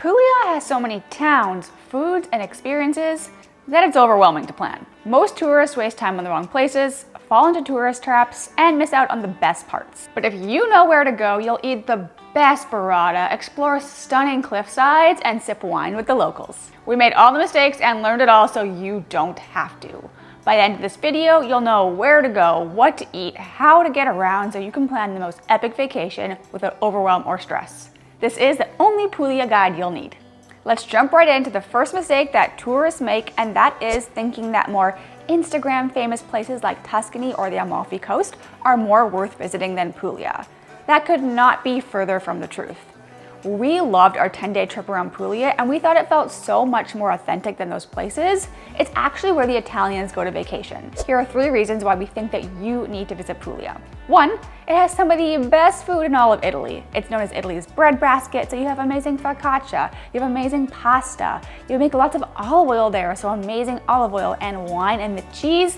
Puglia has so many towns, foods, and experiences that it's overwhelming to plan. Most tourists waste time in the wrong places, fall into tourist traps, and miss out on the best parts. But if you know where to go, you'll eat the best burrata, explore stunning cliff sides, and sip wine with the locals. We made all the mistakes and learned it all so you don't have to. By the end of this video, you'll know where to go, what to eat, how to get around so you can plan the most epic vacation without overwhelm or stress. This is the only Puglia guide you'll need. Let's jump right into the first mistake that tourists make, and that is thinking that more Instagram famous places like Tuscany or the Amalfi Coast are more worth visiting than Puglia. That could not be further from the truth. We loved our 10-day trip around Puglia, and we thought it felt so much more authentic than those places. It's actually where the Italians go to vacation. Here are 3 reasons why we think that you need to visit Puglia. 1, it has some of the best food in all of Italy. It's known as Italy's bread basket, so you have amazing focaccia, you have amazing pasta, you make lots of olive oil there, so amazing olive oil and wine, and the cheese.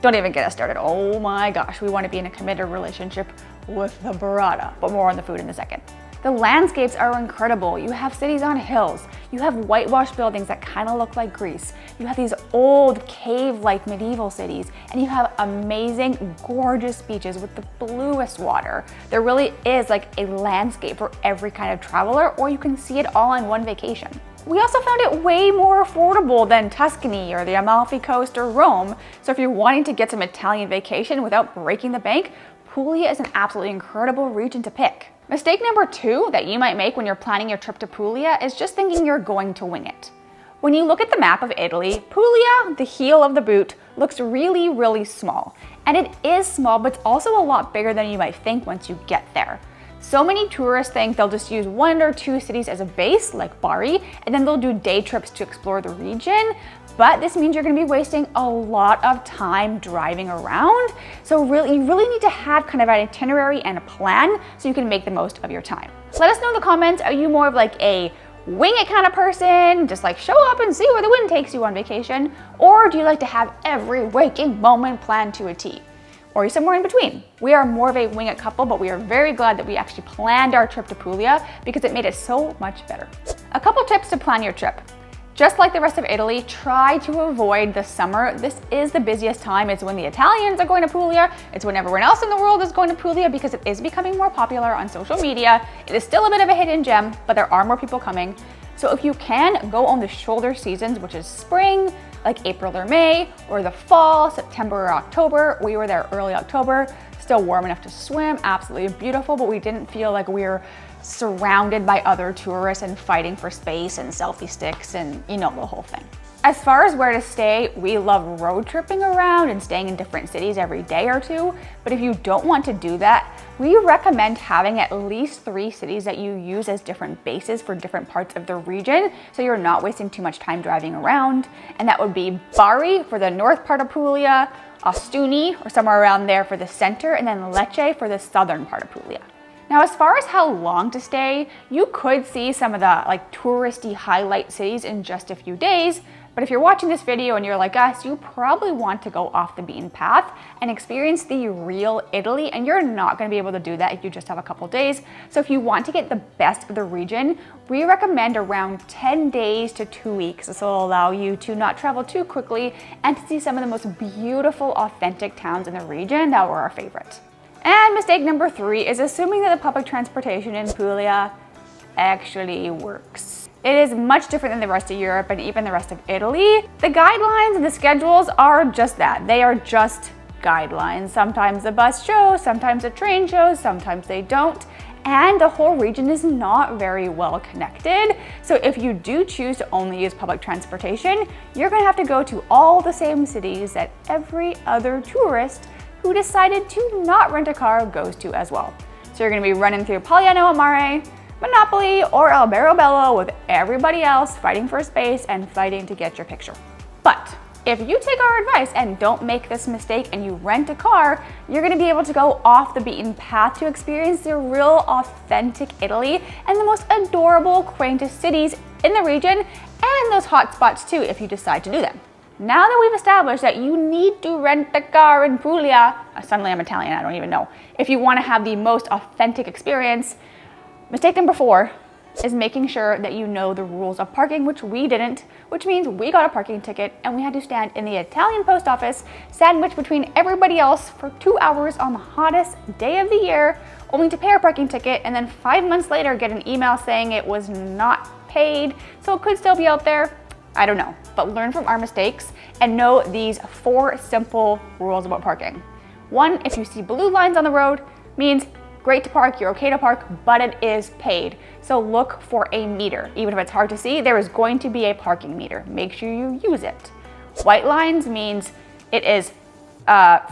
Don't even get us started. Oh my gosh, we want to be in a committed relationship with the burrata, but more on the food in a second. The landscapes are incredible. You have cities on hills. You have whitewashed buildings that kind of look like Greece. You have these old cave-like medieval cities, and you have amazing, gorgeous beaches with the bluest water. There really is like a landscape for every kind of traveler, or you can see it all on one vacation. We also found it way more affordable than Tuscany or the Amalfi Coast or Rome. So if you're wanting to get some Italian vacation without breaking the bank, Puglia is an absolutely incredible region to pick. Mistake number 2 that you might make when you're planning your trip to Puglia is just thinking you're going to wing it. When you look at the map of Italy, Puglia, the heel of the boot, looks really, really small. And it is small, but it's also a lot bigger than you might think once you get there. So many tourists think they'll just use 1 or 2 cities as a base, like Bari, and then they'll do day trips to explore the region. But this means you're gonna be wasting a lot of time driving around. So you really need to have kind of an itinerary and a plan so you can make the most of your time. Let us know in the comments, are you more of like a wing it kind of person, just like show up and see where the wind takes you on vacation? Or do you like to have every waking moment planned to a T? Or are you somewhere in between? We are more of a wing it couple, but we are very glad that we actually planned our trip to Puglia because it made it so much better. A couple tips to plan your trip. Just like the rest of Italy, try to avoid the summer. This is the busiest time. It's when the Italians are going to Puglia. It's when everyone else in the world is going to Puglia because it is becoming more popular on social media. It is still a bit of a hidden gem, but there are more people coming. So if you can, go on the shoulder seasons, which is spring, like April or May, or the fall, September or October. We were there early October, still warm enough to swim, absolutely beautiful, but we didn't feel like we were surrounded by other tourists and fighting for space and selfie sticks and you know, the whole thing. As far as where to stay, we love road tripping around and staying in different cities every day or 2. But if you don't want to do that, we recommend having at least 3 cities that you use as different bases for different parts of the region, so you're not wasting too much time driving around. And that would be Bari for the north part of Puglia, Ostuni or somewhere around there for the center, and then Lecce for the southern part of Puglia. Now, as far as how long to stay, you could see some of the like touristy highlight cities in just a few days, but if you're watching this video and you're like us, you probably want to go off the beaten path and experience the real Italy, and you're not going to be able to do that if you just have a couple days. So if you want to get the best of the region, we recommend around 10 days to 2 weeks. This will allow you to not travel too quickly and to see some of the most beautiful, authentic towns in the region that were our favorite. And mistake number 3 is assuming that the public transportation in Puglia actually works. It is much different than the rest of Europe and even the rest of Italy. The guidelines and the schedules are just that. They are just guidelines. Sometimes the bus shows, sometimes the train shows, sometimes they don't. And the whole region is not very well connected. So if you do choose to only use public transportation, you're gonna have to go to all the same cities that every other tourist who decided to not rent a car goes to as well. So you're gonna be running through Pagliano a Mare, Monopoly, or Albero Bello with everybody else fighting for space and fighting to get your picture. But if you take our advice and don't make this mistake and you rent a car, you're gonna be able to go off the beaten path to experience the real authentic Italy and the most adorable, quaintest cities in the region, and those hot spots too if you decide to do them. Now that we've established that you need to rent a car in Puglia, suddenly I'm Italian, I don't even know, if you want to have the most authentic experience, mistake number 4, is making sure that you know the rules of parking, which we didn't, which means we got a parking ticket and we had to stand in the Italian post office, sandwiched between everybody else for 2 hours on the hottest day of the year, only to pay our parking ticket and then 5 months later get an email saying it was not paid, so it could still be out there. I don't know, but learn from our mistakes and know these 4 simple rules about parking. 1, if you see blue lines on the road, means great to park, you're okay to park, but it is paid. So look for a meter. Even if it's hard to see, there is going to be a parking meter. Make sure you use it. White lines means it is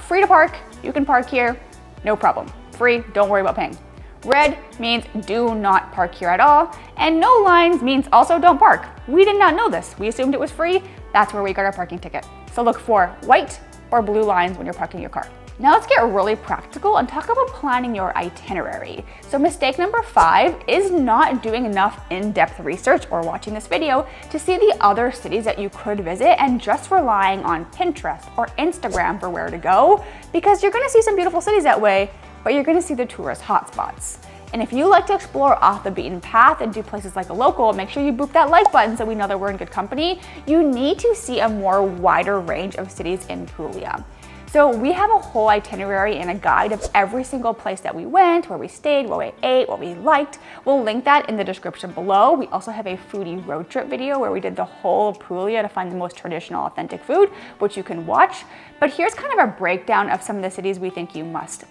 free to park, you can park here, no problem. Free, don't worry about paying. Red means do not park here at all. And no lines means also don't park. We did not know this. We assumed it was free. That's where we got our parking ticket. So look for white or blue lines when you're parking your car. Now let's get really practical and talk about planning your itinerary. So mistake number 5 is not doing enough in-depth research or watching this video to see the other cities that you could visit and just relying on Pinterest or Instagram for where to go, because you're gonna see some beautiful cities that way, but you're gonna see the tourist hotspots. And if you like to explore off the beaten path and do places like a local, make sure you boop that like button so we know that we're in good company. You need to see a more wider range of cities in Puglia. So we have a whole itinerary and a guide of every single place that we went, where we stayed, what we ate, what we liked. We'll link that in the description below. We also have a foodie road trip video where we did the whole of Puglia to find the most traditional, authentic food, which you can watch. But here's kind of a breakdown of some of the cities we think you must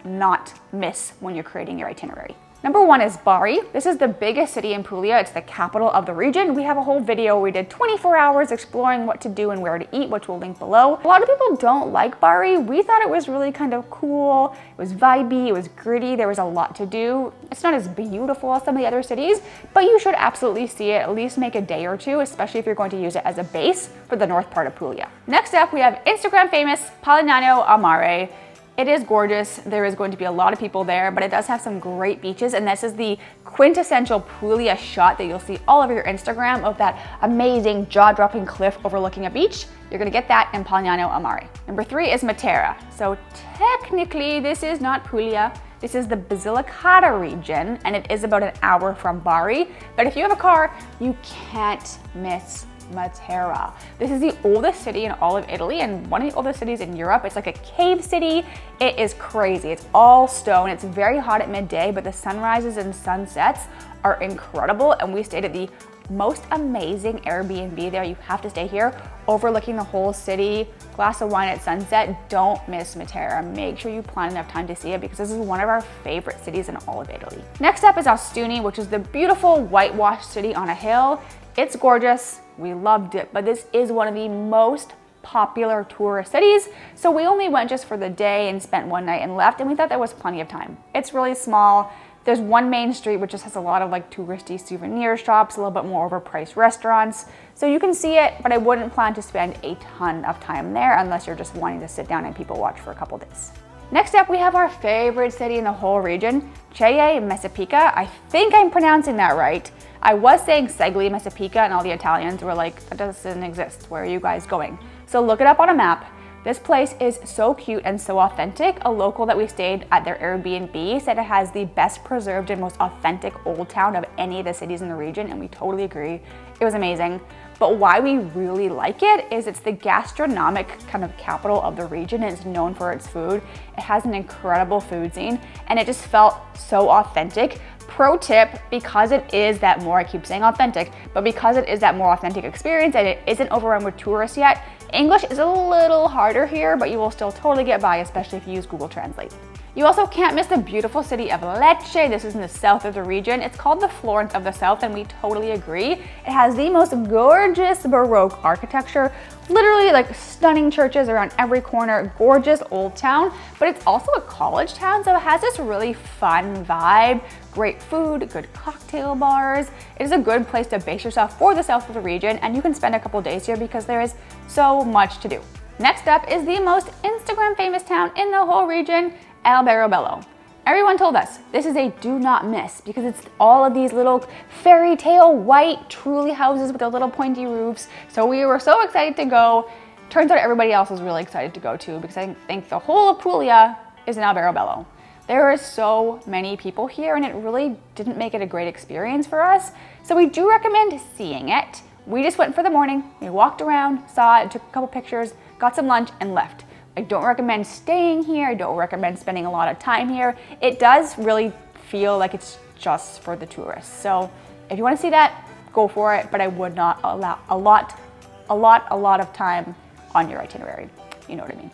not miss when you're creating your itinerary. Number 1 is Bari. This is the biggest city in Puglia. It's the capital of the region. We have a whole video where we did 24 hours exploring what to do and where to eat, which we'll link below. A lot of people don't like Bari. We thought it was really kind of cool. It was vibey, it was gritty, there was a lot to do. It's not as beautiful as some of the other cities, but you should absolutely see it, at least make a day or two, especially if you're going to use it as a base for the north part of Puglia. Next up, we have Instagram famous Polignano a Mare. It is gorgeous. There is going to be a lot of people there, but it does have some great beaches, and this is the quintessential Puglia shot that you'll see all over your Instagram of that amazing jaw-dropping cliff overlooking a beach. You're gonna get that in Polignano a Mare. Number 3 is Matera. So technically this is not Puglia. This is the Basilicata region, and it is about an hour from Bari. But if you have a car, you can't miss Matera. This is the oldest city in all of Italy and one of the oldest cities in Europe. It's like a cave city. It is crazy. It's all stone. It's very hot at midday, but the sunrises and sunsets are incredible. And we stayed at the most amazing Airbnb there. You have to stay here, overlooking the whole city, glass of wine at sunset. Don't miss Matera. Make sure you plan enough time to see it because this is one of our favorite cities in all of Italy. Next up is Ostuni, which is the beautiful whitewashed city on a hill. It's gorgeous. We loved it, but this is one of the most popular tourist cities. So we only went just for the day and spent one night and left, and we thought there was plenty of time. It's really small. There's one main street which just has a lot of like touristy souvenir shops, a little bit more overpriced restaurants. So you can see it, but I wouldn't plan to spend a ton of time there unless you're just wanting to sit down and people watch for a couple days. Next up, we have our favorite city in the whole region, Ceye Messapica. I think I'm pronouncing that right. I was saying Segli Messapica, and all the Italians were like, that doesn't exist. Where are you guys going? So look it up on a map. This place is so cute and so authentic. A local that we stayed at their Airbnb said it has the best preserved and most authentic old town of any of the cities in the region, and we totally agree. It was amazing. But why we really like it is it's the gastronomic kind of capital of the region, and it's known for its food. It has an incredible food scene, and it just felt so authentic. Pro tip, because it is that more, I keep saying authentic, but because it is that more authentic experience and it isn't overrun with tourists yet, English is a little harder here, but you will still totally get by, especially if you use Google Translate. You also can't miss the beautiful city of Lecce. This is in the south of the region. It's called the Florence of the South, and we totally agree. It has the most gorgeous Baroque architecture, literally like stunning churches around every corner, gorgeous old town, but it's also a college town, so it has this really fun vibe, great food, good cocktail bars. It is a good place to base yourself for the south of the region, and you can spend a couple days here because there is so much to do. Next up is the most Instagram famous town in the whole region, Alberobello. Everyone told us this is a do not miss because it's all of these little fairy tale white truly houses with their little pointy roofs. So we were so excited to go. Turns out everybody else was really excited to go too because I think the whole of Puglia is in Alberobello. There are so many people here and it really didn't make it a great experience for us. So we do recommend seeing it. We just went for the morning, we walked around, saw it, took a couple pictures, got some lunch and left. I don't recommend staying here. I don't recommend spending a lot of time here. It does really feel like it's just for the tourists. So if you want to see that, go for it, but I would not allow a lot of time on your itinerary. You know what I mean?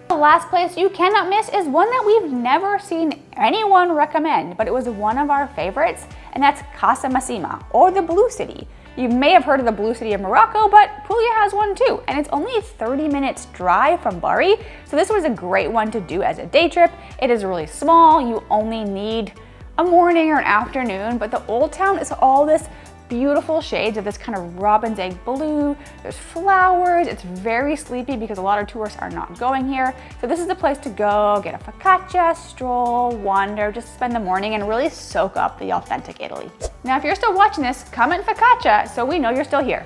The last place you cannot miss is one that we've never seen anyone recommend, but it was one of our favorites, and that's Casa Massima, or the Blue City. You may have heard of the Blue City of Morocco, but Puglia has one too, and it's only 30 minutes drive from Bari, so this was a great one to do as a day trip. It is really small, you only need a morning or an afternoon, but the old town is all this beautiful shades of this kind of robin's egg blue. There's flowers. It's very sleepy because a lot of tourists are not going here. So this is the place to go, get a focaccia, stroll, wander, just spend the morning and really soak up the authentic Italy. Now, if you're still watching this, comment focaccia so we know you're still here.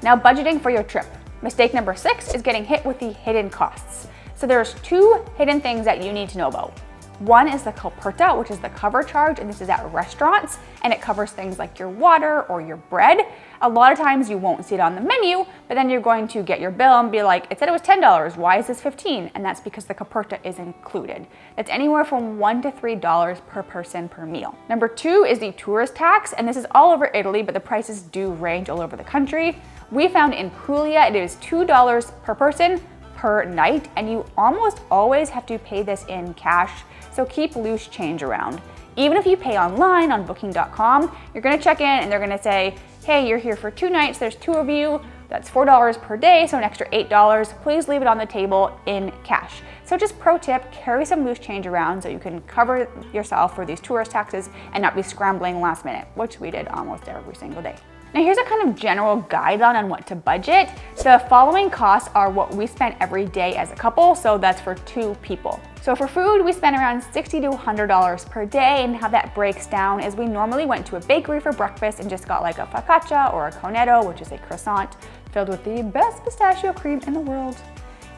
Now, budgeting for your trip. Mistake number 6 is getting hit with the hidden costs. So there's 2 hidden things that you need to know about. One is the coperta, which is the cover charge, and this is at restaurants, and it covers things like your water or your bread. A lot of times you won't see it on the menu, but then you're going to get your bill and be like, it said it was $10, why is this $15? And that's because the coperta is included. That's anywhere from $1 to $3 per person per meal. Number 2 is the tourist tax, and this is all over Italy, but the prices do range all over the country. We found in Puglia it is $2 per person per night, and you almost always have to pay this in cash. So keep loose change around. Even if you pay online on booking.com, you're gonna check in and they're gonna say, hey, you're here for 2 nights, there's 2 of you, that's $4 per day, so an extra $8. Please leave it on the table in cash. So just pro tip, carry some loose change around so you can cover yourself for these tourist taxes and not be scrambling last minute, which we did almost every single day. Now here's a kind of general guideline on what to budget. The following costs are what we spent every day as a couple, so that's for 2 people. So for food, we spent around $60 to $100 per day, and how that breaks down is we normally went to a bakery for breakfast and just got like a focaccia or a cornetto, which is a croissant filled with the best pistachio cream in the world.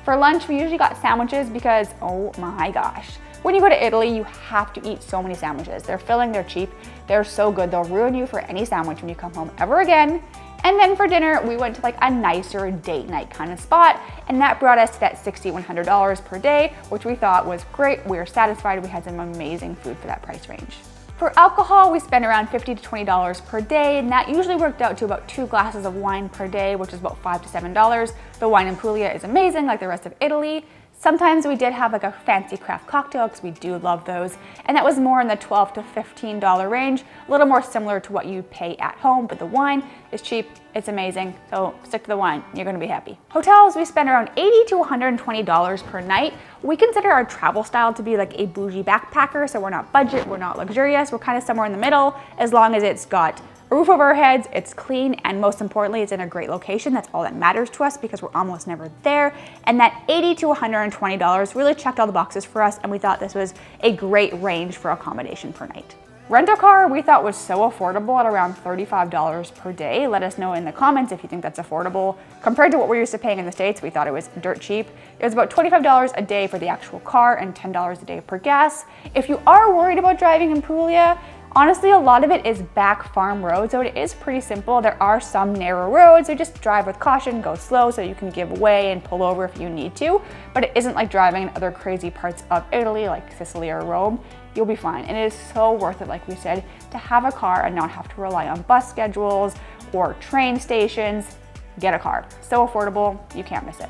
For lunch, we usually got sandwiches because, oh my gosh, when you go to Italy, you have to eat so many sandwiches. They're filling, they're cheap, they're so good. They'll ruin you for any sandwich when you come home ever again. And then for dinner, we went to like a nicer date night kind of spot, and that brought us to that $60, $100 per day, which we thought was great. We were satisfied. We had some amazing food for that price range. For alcohol, we spent around $50 to $20 per day, and that usually worked out to about 2 glasses of wine per day, which is about $5 to $7. The wine in Puglia is amazing, like the rest of Italy. Sometimes we did have like a fancy craft cocktail because we do love those, and that was more in the $12 to $15 range, a little more similar to what you pay at home, but the wine is cheap, it's amazing, so stick to the wine, you're gonna be happy. Hotels, we spend around $80 to $120 per night. We consider our travel style to be like a bougie backpacker, so we're not budget, we're not luxurious, we're kind of somewhere in the middle, as long as it's got a roof over our heads, it's clean, and most importantly, it's in a great location. That's all that matters to us because we're almost never there. And that $80 to $120 really checked all the boxes for us, and we thought this was a great range for accommodation per night. Rent-a-car we thought was so affordable at around $35 per day. Let us know in the comments if you think that's affordable. Compared to what we're used to paying in the States, we thought it was dirt cheap. It was about $25 a day for the actual car and $10 a day per gas. If you are worried about driving in Puglia, honestly, a lot of it is back farm roads, so it is pretty simple. There are some narrow roads, so just drive with caution, go slow so you can give way and pull over if you need to, but it isn't like driving in other crazy parts of Italy like Sicily or Rome. You'll be fine, and it is so worth it, like we said, to have a car and not have to rely on bus schedules or train stations. Get a car. So affordable, you can't miss it.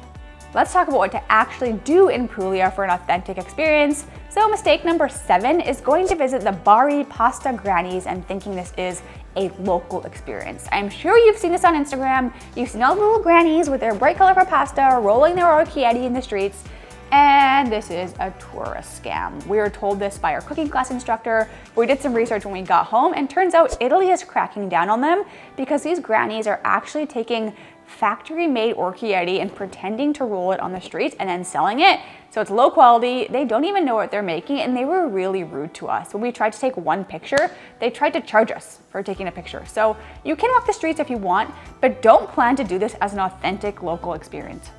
Let's talk about what to actually do in Puglia for an authentic experience. So mistake number 7 is going to visit the Bari pasta grannies and thinking this is a local experience. I'm sure you've seen this on Instagram. You've seen all the little grannies with their bright colorful pasta rolling their orchietti in the streets. And this is a tourist scam. We were told this by our cooking class instructor. We did some research when we got home, and turns out Italy is cracking down on them because these grannies are actually taking factory-made orchietti and pretending to roll it on the streets and then selling it. So it's low quality, they don't even know what they're making, and they were really rude to us. When we tried to take one picture, they tried to charge us for taking a picture. So you can walk the streets if you want, but don't plan to do this as an authentic local experience.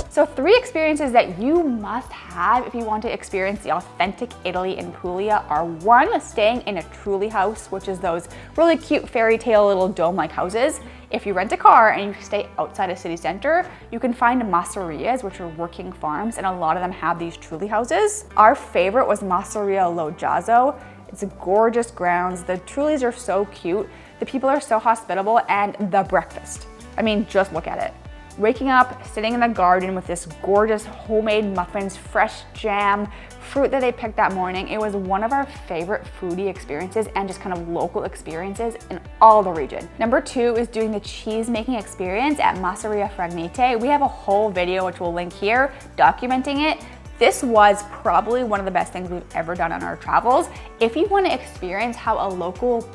So 3 experiences that you must have if you want to experience the authentic Italy in Puglia are: 1, staying in a truly house, which is those really cute fairy tale little dome-like houses. If you rent a car and you stay outside a city center, you can find masserias, which are working farms, and a lot of them have these truly houses. Our favorite was Masseria Lo Giazzo. It's gorgeous grounds. The trulies are so cute. The people are so hospitable, and the breakfast. I mean, just look at it. Waking up, sitting in the garden with this gorgeous homemade muffins, fresh jam, fruit that they picked that morning. It was one of our favorite foodie experiences and just kind of local experiences in all the region. Number 2 is doing the cheese making experience at Masseria Fragnite. We have a whole video, which we'll link here, documenting it. This was probably one of the best things we've ever done on our travels. If you want to experience how a local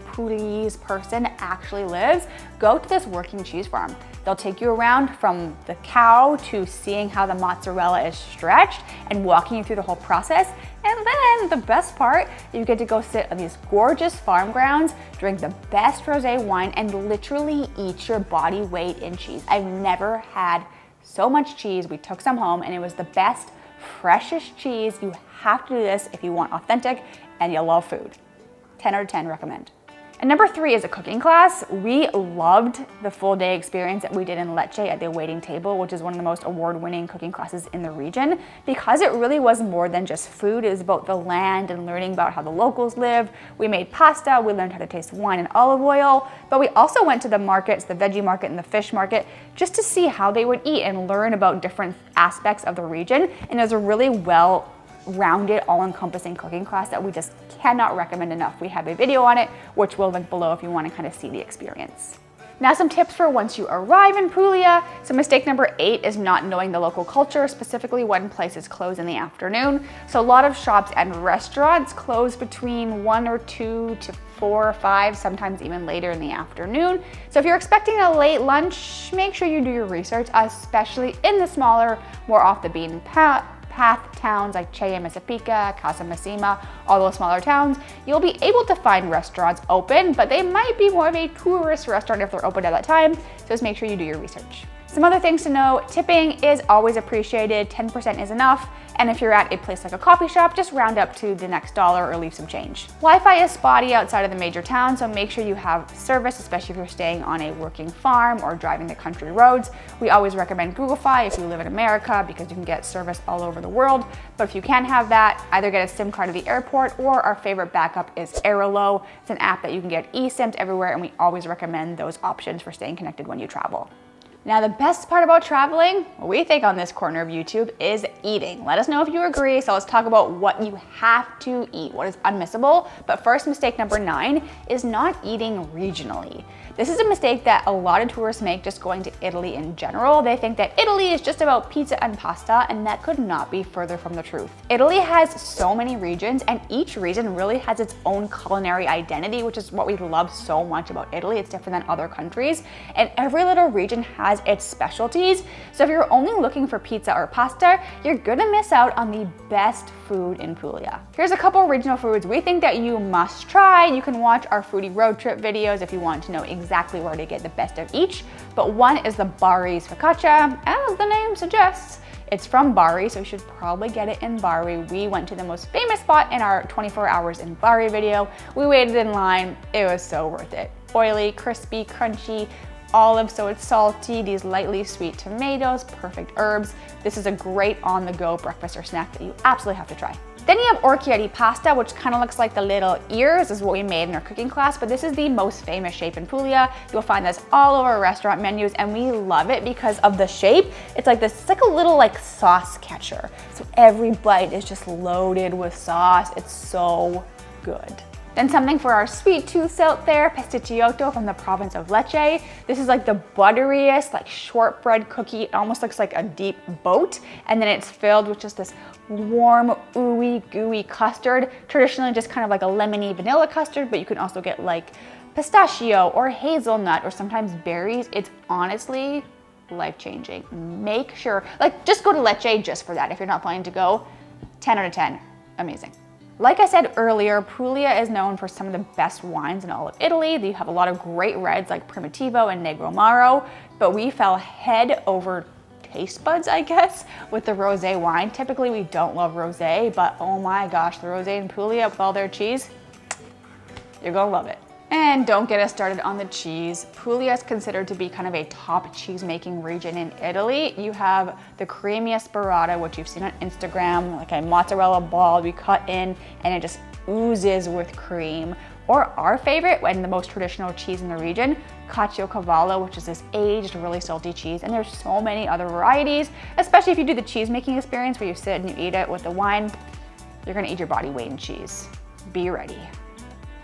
Pugliese person actually lives, go to this working cheese farm. They'll take you around from the cow to seeing how the mozzarella is stretched and walking you through the whole process. And then the best part, you get to go sit on these gorgeous farm grounds, drink the best rosé wine, and literally eat your body weight in cheese. I've never had so much cheese. We took some home and it was the best, freshest cheese. You have to do this if you want authentic and you love food. 10 out of 10 recommend. And number 3 is a cooking class. We loved the full day experience that we did in Lecce at the waiting table, which is one of the most award-winning cooking classes in the region, because it really was more than just food. It was about the land and learning about how the locals live. We made pasta, we learned how to taste wine and olive oil, but we also went to the markets, the veggie market and the fish market, just to see how they would eat and learn about different aspects of the region. And it was a really well-rounded, all-encompassing cooking class that we just cannot recommend enough. We have a video on it, which we'll link below if you want to kind of see the experience. Now some tips for once you arrive in Puglia. So mistake number 8 is not knowing the local culture, specifically when places close in the afternoon. So a lot of shops and restaurants close between 1 or 2 to 4 or 5, sometimes even later in the afternoon. So if you're expecting a late lunch, make sure you do your research, especially in the smaller, more off the beaten path towns like Cea Messapica, Casa Massima, all those smaller towns. You'll be able to find restaurants open, but they might be more of a tourist restaurant if they're open at that time. So just make sure you do your research. Some other things to know: tipping is always appreciated, 10% is enough. And if you're at a place like a coffee shop, just round up to the next dollar or leave some change. Wi-Fi is spotty outside of the major towns, so make sure you have service, especially if you're staying on a working farm or driving the country roads. We always recommend Google Fi if you live in America, because you can get service all over the world. But if you can't have that, either get a SIM card at the airport, or our favorite backup is Airalo. It's an app that you can get eSIMs everywhere, and we always recommend those options for staying connected when you travel. Now, the best part about traveling, what we think on this corner of YouTube, is eating. Let us know if you agree. So let's talk about what you have to eat, what is unmissable. But first, mistake number 9 is not eating regionally. This is a mistake that a lot of tourists make just going to Italy in general. They think that Italy is just about pizza and pasta, and that could not be further from the truth. Italy has so many regions, and each region really has its own culinary identity, which is what we love so much about Italy. It's different than other countries, and every little region has its specialties. So if you're only looking for pizza or pasta, you're gonna miss out on the best food in Puglia. Here's a couple regional foods we think that you must try. You can watch our foodie road trip videos if you want to know exactly where to get the best of each. But one is the Bari's focaccia. As the name suggests, it's from Bari, so you should probably get it in Bari. We went to the most famous spot in our 24 hours in Bari video. We waited in line. It was so worth it. Oily, crispy, crunchy, olive, so it's salty, these lightly sweet tomatoes, perfect herbs. This is a great on-the-go breakfast or snack that you absolutely have to try. Then you have orchieri pasta, which kind of looks like the little ears. This is what we made in our cooking class, but this is the most famous shape in Puglia. You'll find this all over restaurant menus, and we love it because of the shape. It's like this, it's like a little like sauce catcher. So every bite is just loaded with sauce. It's so good. Then something for our sweet tooth out there, pasticciotto from the province of Lecce. This is like the butteriest, like shortbread cookie. It almost looks like a deep boat. And then it's filled with just this warm, ooey, gooey custard. Traditionally just kind of like a lemony vanilla custard, but you can also get like pistachio or hazelnut or sometimes berries. It's honestly life-changing. Make sure, like just go to Lecce just for that if you're not planning to go. 10 out of 10, amazing. Like I said earlier, Puglia is known for some of the best wines in all of Italy. You have a lot of great reds like Primitivo and Negromaro, but we fell head over taste buds, I guess, with the rosé wine. Typically we don't love rosé, but oh my gosh, the rosé in Puglia with all their cheese, you're gonna love it. And don't get us started on the cheese. Puglia is considered to be kind of a top cheese making region in Italy. You have the creamiest burrata, which you've seen on Instagram, like a mozzarella ball we cut in and it just oozes with cream. Or our favorite and the most traditional cheese in the region, Caciocavallo, which is this aged, really salty cheese. And there's so many other varieties, especially if you do the cheese making experience where you sit and you eat it with the wine, you're gonna eat your body weight in cheese. Be ready.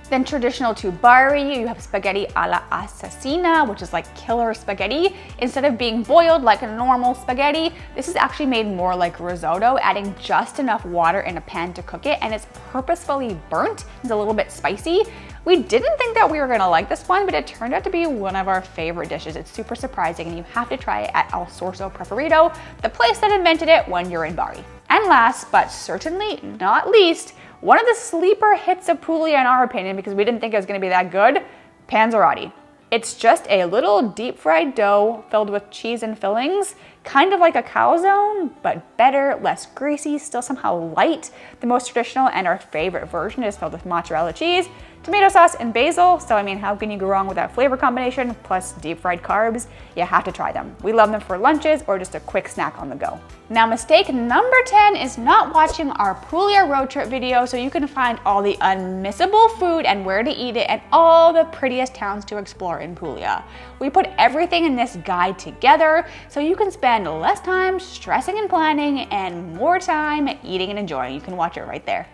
Then traditional to Bari, you have spaghetti alla assassina, which is like killer spaghetti. Instead of being boiled like a normal spaghetti, this is actually made more like risotto, adding just enough water in a pan to cook it, and it's purposefully burnt. It's a little bit spicy. We didn't think that we were gonna like this one, but it turned out to be one of our favorite dishes. It's super surprising, and you have to try it at El Sorso Preferito, the place that invented it, when you're in Bari. And last, but certainly not least, one of the sleeper hits of Puglia in our opinion, because we didn't think it was gonna be that good, panzerotti. It's just a little deep fried dough filled with cheese and fillings, kind of like a calzone, but better, less greasy, still somehow light. The most traditional and our favorite version is filled with mozzarella cheese, tomato sauce, and basil. So I mean, how can you go wrong with that flavor combination plus deep fried carbs? You have to try them. We love them for lunches or just a quick snack on the go. Now, mistake number 10 is not watching our Puglia road trip video, so you can find all the unmissable food and where to eat it and all the prettiest towns to explore in Puglia. We put everything in this guide together so you can spend less time stressing and planning and more time eating and enjoying. You can watch it right there.